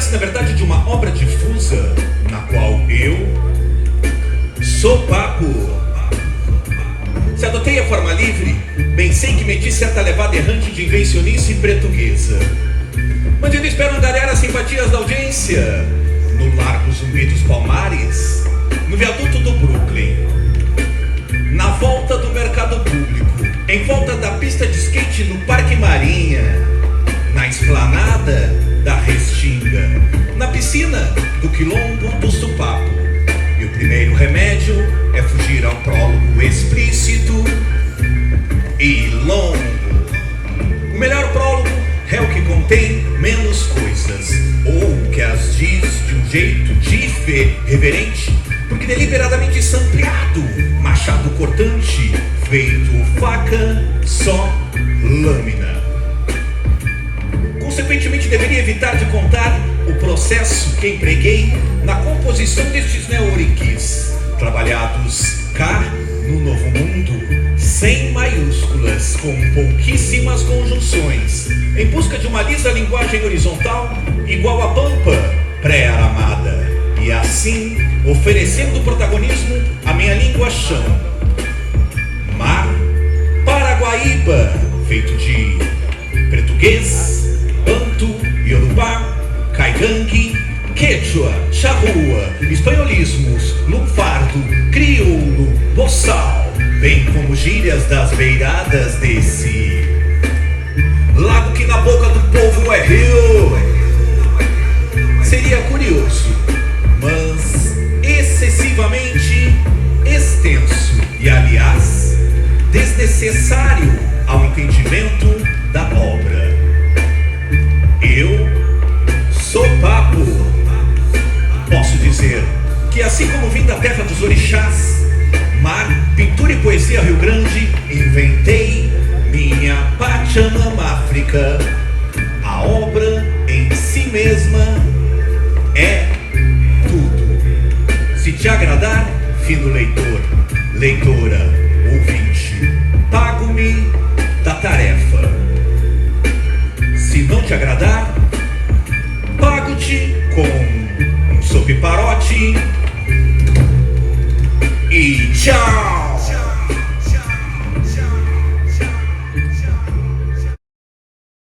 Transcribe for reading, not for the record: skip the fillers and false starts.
trata-se, na verdade, de uma obra difusa, na qual eu sou papo. Se adotei a forma livre, bem sei que meti certa levada errante de invencionice portuguesa. Mas eu espero angariar as simpatias da audiência no Largo Zumbi dos Palmares, no viaduto do Brooklyn, na volta do mercado público, em volta da pista de skate no Parque Marinha, na esplanada da Restinga, na piscina do Quilombo do Supapo. E o primeiro remédio é fugir ao prólogo explícito e longo. O melhor prólogo é o que contém menos coisas, ou que as diz de um jeito reverente, porque deliberadamente sampleado, machado cortante, feito faca, só lâmina. Consequentemente, deveria evitar de contar o processo que empreguei na composição destes neoriquis, trabalhados cá no Novo Mundo, sem maiúsculas, com pouquíssimas conjunções, em busca de uma lisa linguagem horizontal igual à pampa pré-aramada, e assim oferecendo protagonismo à minha língua chão. Mar Paraguaíba, feito de português, banto, iorubá, caigangue, quechua, charrua, espanholismos, lunfardo, crioulo, boçal, bem como gírias das beiradas desse lago que na boca do povo é rio. Seria curioso, mas excessivamente extenso e, aliás, desnecessário ao entendimento da obra. Eu sou papo. Posso dizer que, assim como vim da terra dos orixás, mar, pintura e poesia Rio Grande, inventei minha Pachamama África. A obra em si mesma é tudo. Se te agradar, fino leitor, leitora, ouvinte, pago-me da tarefa. Se não te agradar,